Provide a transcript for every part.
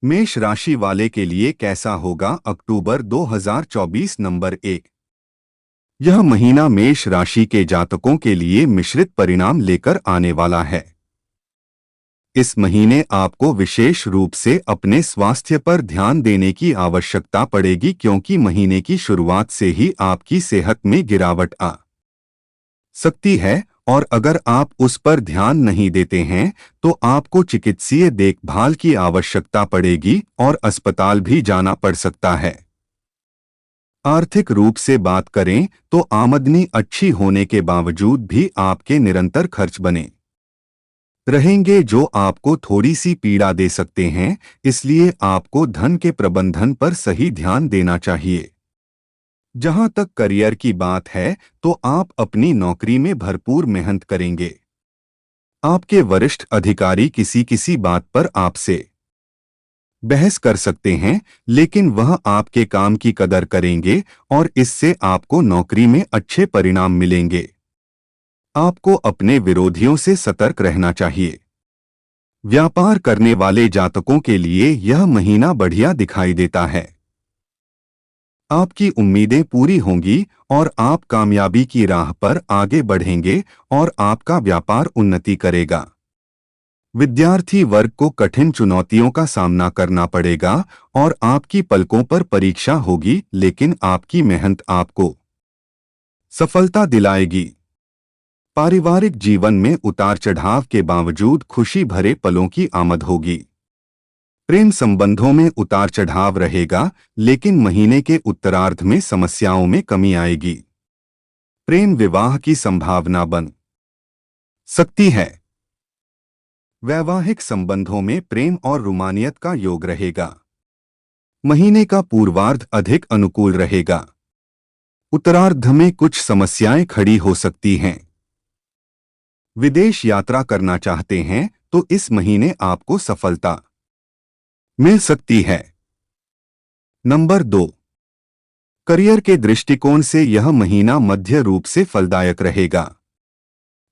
मेष राशि वाले के लिए कैसा होगा अक्टूबर 2024 नंबर 1। यह महीना मेष राशि के जातकों के लिए मिश्रित परिणाम लेकर आने वाला है। इस महीने आपको विशेष रूप से अपने स्वास्थ्य पर ध्यान देने की आवश्यकता पड़ेगी क्योंकि महीने की शुरुआत से ही आपकी सेहत में गिरावट आ सकती है और अगर आप उस पर ध्यान नहीं देते हैं तो आपको चिकित्सीय देखभाल की आवश्यकता पड़ेगी और अस्पताल भी जाना पड़ सकता है। आर्थिक रूप से बात करें तो आमदनी अच्छी होने के बावजूद भी आपके निरंतर खर्च बने रहेंगे जो आपको थोड़ी सी पीड़ा दे सकते हैं, इसलिए आपको धन के प्रबंधन पर सही ध्यान देना चाहिए। जहां तक करियर की बात है तो आप अपनी नौकरी में भरपूर मेहनत करेंगे। आपके वरिष्ठ अधिकारी किसी किसी बात पर आपसे बहस कर सकते हैं, लेकिन वह आपके काम की कदर करेंगे और इससे आपको नौकरी में अच्छे परिणाम मिलेंगे। आपको अपने विरोधियों से सतर्क रहना चाहिए। व्यापार करने वाले जातकों के लिए यह महीना बढ़िया दिखाई देता है। आपकी उम्मीदें पूरी होंगी और आप कामयाबी की राह पर आगे बढ़ेंगे और आपका व्यापार उन्नति करेगा। विद्यार्थी वर्ग को कठिन चुनौतियों का सामना करना पड़ेगा और आपकी पलकों पर परीक्षा होगी, लेकिन आपकी मेहनत आपको सफलता दिलाएगी। पारिवारिक जीवन में उतार चढ़ाव के बावजूद खुशी भरे पलों की आमद होगी। प्रेम संबंधों में उतार चढ़ाव रहेगा, लेकिन महीने के उत्तरार्ध में समस्याओं में कमी आएगी। प्रेम विवाह की संभावना बन सकती है। वैवाहिक संबंधों में प्रेम और रोमानियत का योग रहेगा। महीने का पूर्वार्ध अधिक अनुकूल रहेगा। उत्तरार्ध में कुछ समस्याएं खड़ी हो सकती हैं। विदेश यात्रा करना चाहते हैं तो इस महीने आपको सफलता मिल सकती है। नंबर 2, करियर के दृष्टिकोण से यह महीना मध्य रूप से फलदायक रहेगा।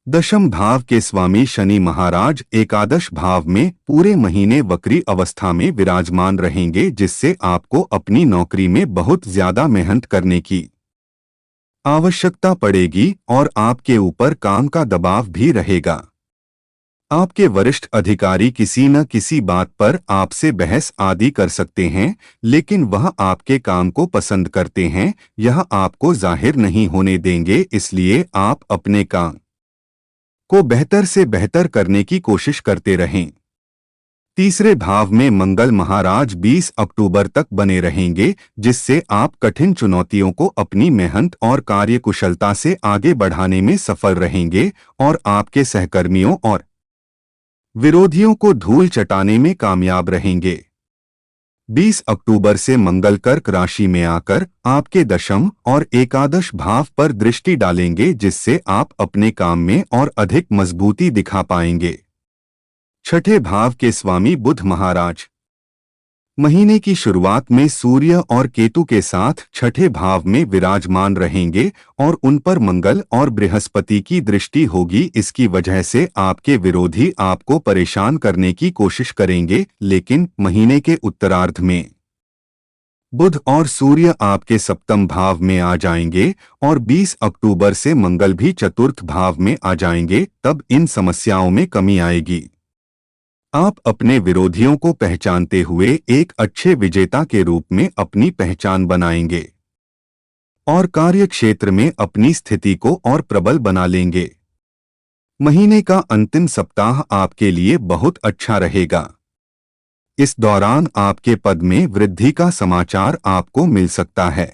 दशम भाव के स्वामी शनि महाराज एकादश भाव में पूरे महीने वक्री अवस्था में विराजमान रहेंगे, जिससे आपको अपनी नौकरी में बहुत ज्यादा मेहनत करने की आवश्यकता पड़ेगी और आपके ऊपर काम का दबाव भी रहेगा। आपके वरिष्ठ अधिकारी किसी न किसी बात पर आपसे बहस आदि कर सकते हैं, लेकिन वह आपके काम को पसंद करते हैं, यह आपको जाहिर नहीं होने देंगे, इसलिए आप अपने काम को बेहतर से बेहतर करने की कोशिश करते रहें। तीसरे भाव में मंगल महाराज 20 अक्टूबर तक बने रहेंगे, जिससे आप कठिन चुनौतियों को अपनी मेहनत और कार्यकुशलता से आगे बढ़ाने में सफल रहेंगे और आपके सहकर्मियों और विरोधियों को धूल चटाने में कामयाब रहेंगे। 20 अक्टूबर से मंगल कर्क राशि में आकर आपके दशम और एकादश भाव पर दृष्टि डालेंगे, जिससे आप अपने काम में और अधिक मजबूती दिखा पाएंगे। छठे भाव के स्वामी बुध महाराज महीने की शुरुआत में सूर्य और केतु के साथ छठे भाव में विराजमान रहेंगे और उन पर मंगल और बृहस्पति की दृष्टि होगी। इसकी वजह से आपके विरोधी आपको परेशान करने की कोशिश करेंगे, लेकिन महीने के उत्तरार्ध में बुध और सूर्य आपके सप्तम भाव में आ जाएंगे और 20 अक्टूबर से मंगल भी चतुर्थ भाव में आ जाएंगे। तब इन समस्याओं में कमी आएगी। आप अपने विरोधियों को पहचानते हुए एक अच्छे विजेता के रूप में अपनी पहचान बनाएंगे और कार्यक्षेत्र में अपनी स्थिति को और प्रबल बना लेंगे। महीने का अंतिम सप्ताह आपके लिए बहुत अच्छा रहेगा। इस दौरान आपके पद में वृद्धि का समाचार आपको मिल सकता है।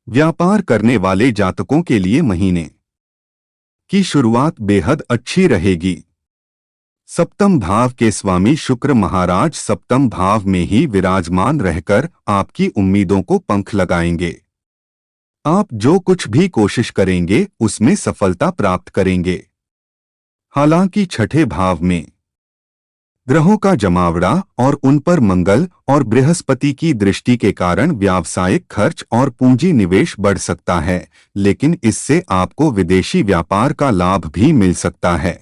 व्यापार करने वाले जातकों के लिए महीने की शुरुआत बेहद अच्छी रहेगी। सप्तम भाव के स्वामी शुक्र महाराज सप्तम भाव में ही विराजमान रहकर आपकी उम्मीदों को पंख लगाएंगे। आप जो कुछ भी कोशिश करेंगे उसमें सफलता प्राप्त करेंगे। हालांकि छठे भाव में ग्रहों का जमावड़ा और उन पर मंगल और बृहस्पति की दृष्टि के कारण व्यावसायिक खर्च और पूंजी निवेश बढ़ सकता है, लेकिन इससे आपको विदेशी व्यापार का लाभ भी मिल सकता है।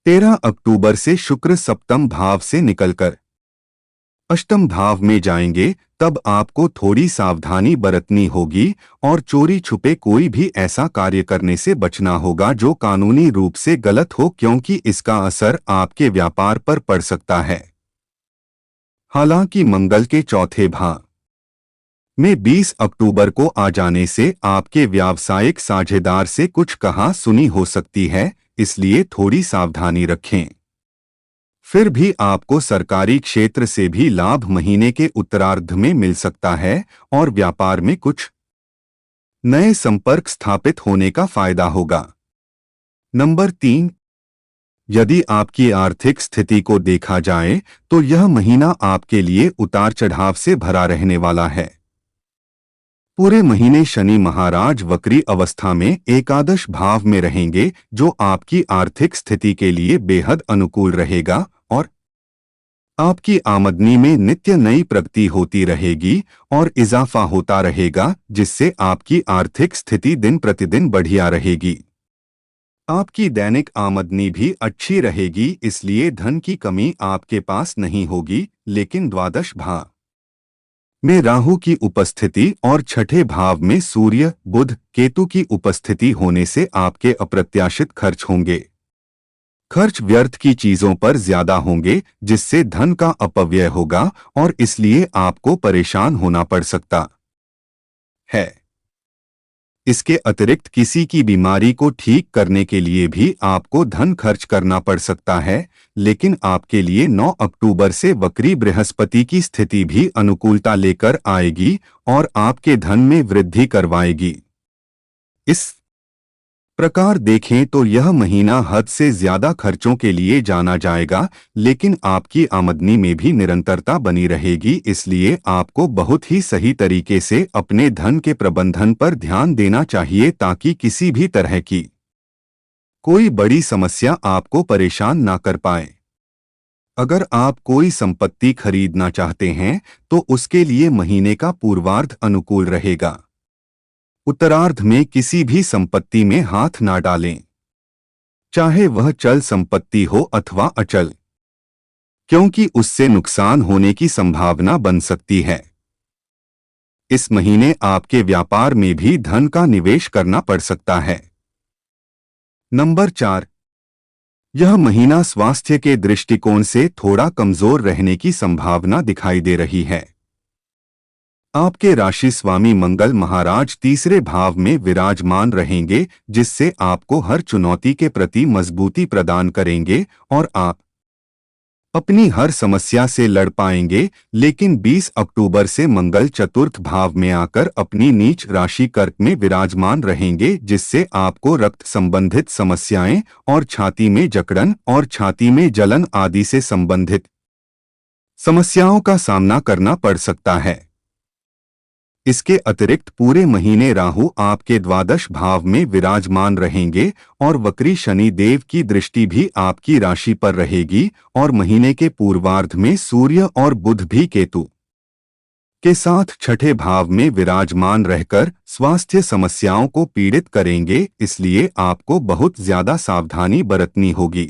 13 अक्टूबर से शुक्र सप्तम भाव से निकलकर अष्टम भाव में जाएंगे तब आपको थोड़ी सावधानी बरतनी होगी और चोरी छुपे कोई भी ऐसा कार्य करने से बचना होगा जो कानूनी रूप से गलत हो, क्योंकि इसका असर आपके व्यापार पर पड़ सकता है। हालांकि मंगल के चौथे भाव में 20 अक्टूबर को आ जाने से आपके व्यावसायिक साझेदार से कुछ कहा सुनी हो सकती है, इसलिए थोड़ी सावधानी रखें। फिर भी आपको सरकारी क्षेत्र से भी लाभ महीने के उत्तरार्ध में मिल सकता है और व्यापार में कुछ नए संपर्क स्थापित होने का फायदा होगा। नंबर 3, यदि आपकी आर्थिक स्थिति को देखा जाए तो यह महीना आपके लिए उतार चढ़ाव से भरा रहने वाला है। पूरे महीने शनि महाराज वक्री अवस्था में एकादश भाव में रहेंगे, जो आपकी आर्थिक स्थिति के लिए बेहद अनुकूल रहेगा और आपकी आमदनी में नित्य नई प्रगति होती रहेगी और इजाफा होता रहेगा, जिससे आपकी आर्थिक स्थिति दिन प्रतिदिन बढ़िया रहेगी। आपकी दैनिक आमदनी भी अच्छी रहेगी, इसलिए धन की कमी आपके पास नहीं होगी। लेकिन द्वादश भाव में राहु की उपस्थिति और छठे भाव में सूर्य बुध केतु की उपस्थिति होने से आपके अप्रत्याशित खर्च होंगे। खर्च व्यर्थ की चीजों पर ज्यादा होंगे, जिससे धन का अपव्यय होगा और इसलिए आपको परेशान होना पड़ सकता है। इसके अतिरिक्त किसी की बीमारी को ठीक करने के लिए भी आपको धन खर्च करना पड़ सकता है। लेकिन आपके लिए 9 अक्टूबर से वक्री बृहस्पति की स्थिति भी अनुकूलता लेकर आएगी और आपके धन में वृद्धि करवाएगी। इस प्रकार देखें तो यह महीना हद से ज्यादा खर्चों के लिए जाना जाएगा, लेकिन आपकी आमदनी में भी निरंतरता बनी रहेगी। इसलिए आपको बहुत ही सही तरीके से अपने धन के प्रबंधन पर ध्यान देना चाहिए, ताकि किसी भी तरह की कोई बड़ी समस्या आपको परेशान ना कर पाए। अगर आप कोई संपत्ति खरीदना चाहते हैं तो उसके लिए महीने का पूर्वार्ध अनुकूल रहेगा। उत्तरार्ध में किसी भी संपत्ति में हाथ ना डालें, चाहे वह चल संपत्ति हो अथवा अचल, क्योंकि उससे नुकसान होने की संभावना बन सकती है। इस महीने आपके व्यापार में भी धन का निवेश करना पड़ सकता है। नंबर 4, यह महीना स्वास्थ्य के दृष्टिकोण से थोड़ा कमजोर रहने की संभावना दिखाई दे रही है। आपके राशि स्वामी मंगल महाराज तीसरे भाव में विराजमान रहेंगे, जिससे आपको हर चुनौती के प्रति मजबूती प्रदान करेंगे और आप अपनी हर समस्या से लड़ पाएंगे। लेकिन 20 अक्टूबर से मंगल चतुर्थ भाव में आकर अपनी नीच राशि कर्क में विराजमान रहेंगे, जिससे आपको रक्त संबंधित समस्याएं और छाती में जकड़न और छाती में जलन आदि से संबंधित समस्याओं का सामना करना पड़ सकता है। इसके अतिरिक्त पूरे महीने राहु आपके द्वादश भाव में विराजमान रहेंगे और वक्री शनि देव की दृष्टि भी आपकी राशि पर रहेगी और महीने के पूर्वार्ध में सूर्य और बुध भी केतु के साथ छठे भाव में विराजमान रहकर स्वास्थ्य समस्याओं को पीड़ित करेंगे। इसलिए आपको बहुत ज्यादा सावधानी बरतनी होगी।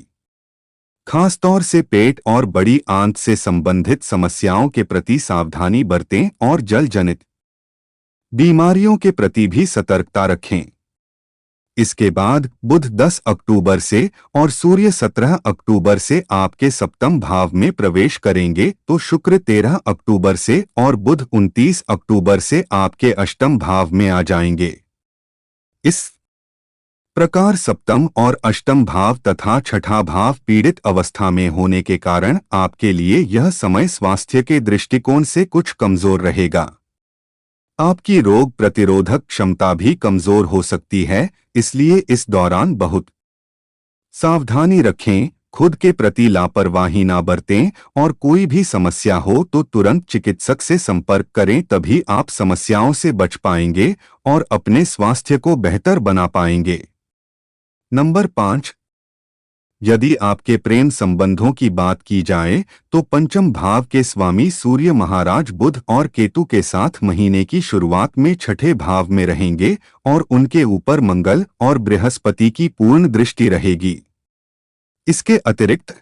खासतौर से पेट और बड़ी आंत से संबंधित समस्याओं के प्रति सावधानी बरतें और जल जनित बीमारियों के प्रति भी सतर्कता रखें। इसके बाद बुध 10 अक्टूबर से और सूर्य 17 अक्टूबर से आपके सप्तम भाव में प्रवेश करेंगे, तो शुक्र 13 अक्टूबर से और बुध 29 अक्टूबर से आपके अष्टम भाव में आ जाएंगे। इस प्रकार सप्तम और अष्टम भाव तथा छठा भाव पीड़ित अवस्था में होने के कारण आपके लिए यह समय स्वास्थ्य के दृष्टिकोण से कुछ कमजोर रहेगा। आपकी रोग प्रतिरोधक क्षमता भी कमजोर हो सकती है, इसलिए इस दौरान बहुत सावधानी रखें, खुद के प्रति लापरवाही ना बरतें और कोई भी समस्या हो तो तुरंत चिकित्सक से संपर्क करें, तभी आप समस्याओं से बच पाएंगे और अपने स्वास्थ्य को बेहतर बना पाएंगे। नंबर 5, यदि आपके प्रेम संबंधों की बात की जाए तो पंचम भाव के स्वामी सूर्य महाराज बुध और केतु के साथ महीने की शुरुआत में छठे भाव में रहेंगे और उनके ऊपर मंगल और बृहस्पति की पूर्ण दृष्टि रहेगी। इसके अतिरिक्त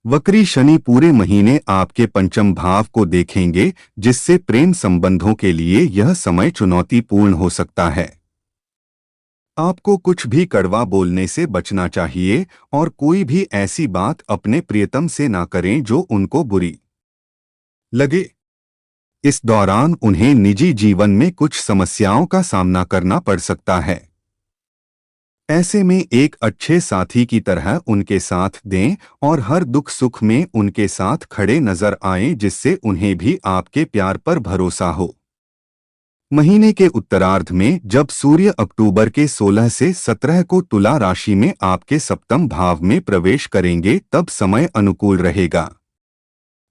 वक्री शनि पूरे महीने आपके पंचम भाव को देखेंगे, जिससे प्रेम संबंधों के लिए यह समय चुनौतीपूर्ण हो सकता है। आपको कुछ भी कड़वा बोलने से बचना चाहिए और कोई भी ऐसी बात अपने प्रियतम से ना करें जो उनको बुरी लगे। इस दौरान उन्हें निजी जीवन में कुछ समस्याओं का सामना करना पड़ सकता है। ऐसे में एक अच्छे साथी की तरह उनके साथ दें और हर दुख सुख में उनके साथ खड़े नजर आएं, जिससे उन्हें भी आपके प्यार पर भरोसा हो। महीने के उत्तरार्ध में जब सूर्य अक्टूबर के 16 से 17 को तुला राशि में आपके सप्तम भाव में प्रवेश करेंगे, तब समय अनुकूल रहेगा।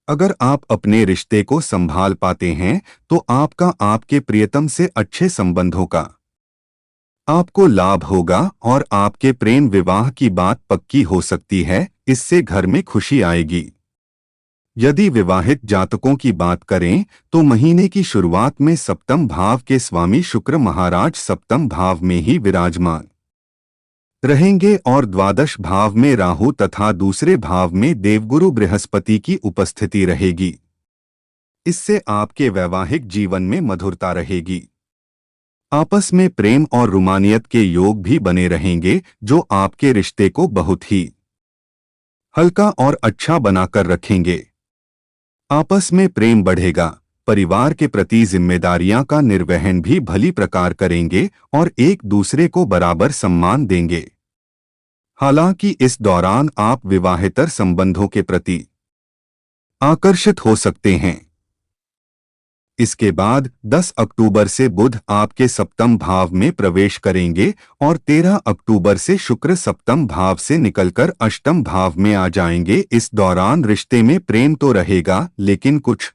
अगर आप अपने रिश्ते को संभाल पाते हैं तो आपका आपके प्रियतम से अच्छे संबंधों का आपको लाभ होगा और आपके प्रेम विवाह की बात पक्की हो सकती है। इससे घर में खुशी आएगी। यदि विवाहित जातकों की बात करें तो महीने की शुरुआत में सप्तम भाव के स्वामी शुक्र महाराज सप्तम भाव में ही विराजमान रहेंगे और द्वादश भाव में राहु तथा दूसरे भाव में देवगुरु बृहस्पति की उपस्थिति रहेगी। इससे आपके वैवाहिक जीवन में मधुरता रहेगी। आपस में प्रेम और रुमानियत के योग भी बने रहेंगे, जो आपके रिश्ते को बहुत ही हल्का और अच्छा बनाकर रखेंगे। आपस में प्रेम बढ़ेगा, परिवार के प्रति जिम्मेदारियां का निर्वहन भी भली प्रकार करेंगे और एक दूसरे को बराबर सम्मान देंगे। हालांकि इस दौरान आप विवाहेतर संबंधों के प्रति आकर्षित हो सकते हैं। इसके बाद 10 अक्टूबर से बुध आपके सप्तम भाव में प्रवेश करेंगे और 13 अक्टूबर से शुक्र सप्तम भाव से निकलकर अष्टम भाव में आ जाएंगे। इस दौरान रिश्ते में प्रेम तो रहेगा, लेकिन कुछ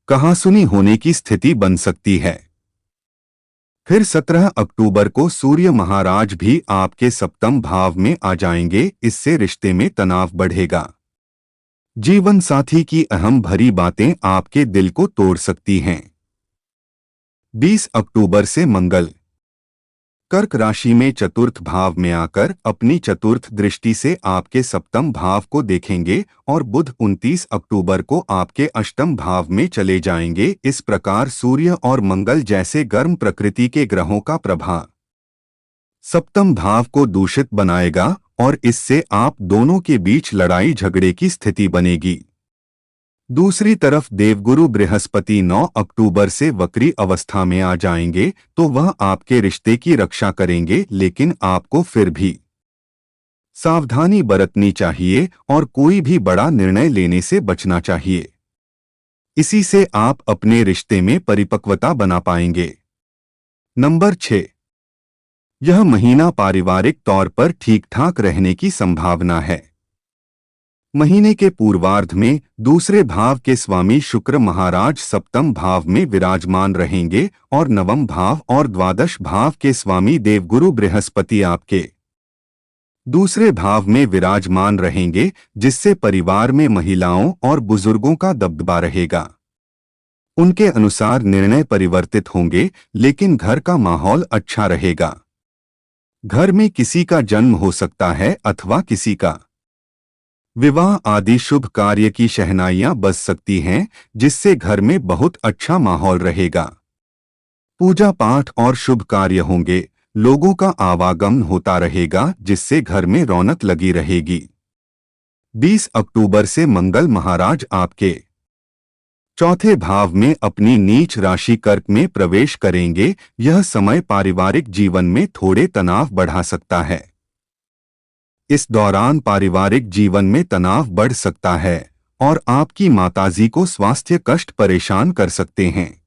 कहासुनी होने की स्थिति बन सकती है। फिर 17 अक्टूबर को सूर्य महाराज भी आपके सप्तम भाव में आ जाएंगे। इससे रिश्ते में तनाव बढ़ेगा। जीवन साथी की अहम भरी बातें आपके दिल को तोड़ सकती हैं। 20 अक्टूबर से मंगल कर्क राशि में चतुर्थ भाव में आकर अपनी चतुर्थ दृष्टि से आपके सप्तम भाव को देखेंगे और बुध 29 अक्टूबर को आपके अष्टम भाव में चले जाएंगे। इस प्रकार सूर्य और मंगल जैसे गर्म प्रकृति के ग्रहों का प्रभाव सप्तम भाव को दूषित बनाएगा और इससे आप दोनों के बीच लड़ाई झगड़े की स्थिति बनेगी। दूसरी तरफ देवगुरु बृहस्पति 9 अक्टूबर से वक्री अवस्था में आ जाएंगे, तो वह आपके रिश्ते की रक्षा करेंगे, लेकिन आपको फिर भी सावधानी बरतनी चाहिए और कोई भी बड़ा निर्णय लेने से बचना चाहिए। इसी से आप अपने रिश्ते में परिपक्वता बना पाएंगे। नंबर 6, यह महीना पारिवारिक तौर पर ठीक-ठाक रहने की संभावना है। महीने के पूर्वार्ध में दूसरे भाव के स्वामी शुक्र महाराज सप्तम भाव में विराजमान रहेंगे और नवम भाव और द्वादश भाव के स्वामी देवगुरु बृहस्पति आपके दूसरे भाव में विराजमान रहेंगे, जिससे परिवार में महिलाओं और बुजुर्गों का दबदबा रहेगा। उनके अनुसार निर्णय परिवर्तित होंगे, लेकिन घर का माहौल अच्छा रहेगा। घर में किसी का जन्म हो सकता है अथवा किसी का विवाह आदि शुभ कार्य की शहनाइयां बज सकती हैं, जिससे घर में बहुत अच्छा माहौल रहेगा। पूजा पाठ और शुभ कार्य होंगे, लोगों का आवागमन होता रहेगा, जिससे घर में रौनक लगी रहेगी। 20 अक्टूबर से मंगल महाराज आपके चौथे भाव में अपनी नीच राशि कर्क में प्रवेश करेंगे। यह समय पारिवारिक जीवन में थोड़े तनाव बढ़ा सकता है। इस दौरान पारिवारिक जीवन में तनाव बढ़ सकता है और आपकी माताजी को स्वास्थ्य कष्ट परेशान कर सकते हैं।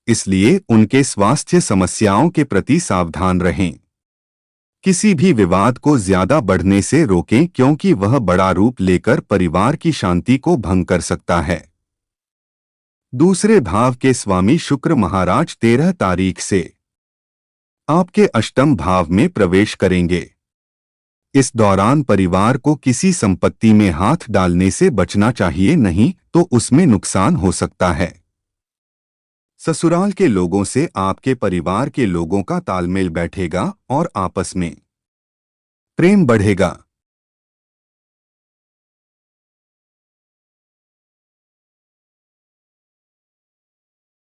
इसलिए उनके स्वास्थ्य समस्याओं के प्रति सावधान रहें। किसी भी विवाद को ज्यादा बढ़ने से रोकें, क्योंकि वह बड़ा रूप लेकर परिवार की शांति को भंग कर सकता है। दूसरे भाव के स्वामी शुक्र महाराज 13 तारीख से आपके अष्टम भाव में प्रवेश करेंगे। इस दौरान परिवार को किसी संपत्ति में हाथ डालने से बचना चाहिए, नहीं तो उसमें नुकसान हो सकता है। ससुराल के लोगों से आपके परिवार के लोगों का तालमेल बैठेगा और आपस में प्रेम बढ़ेगा।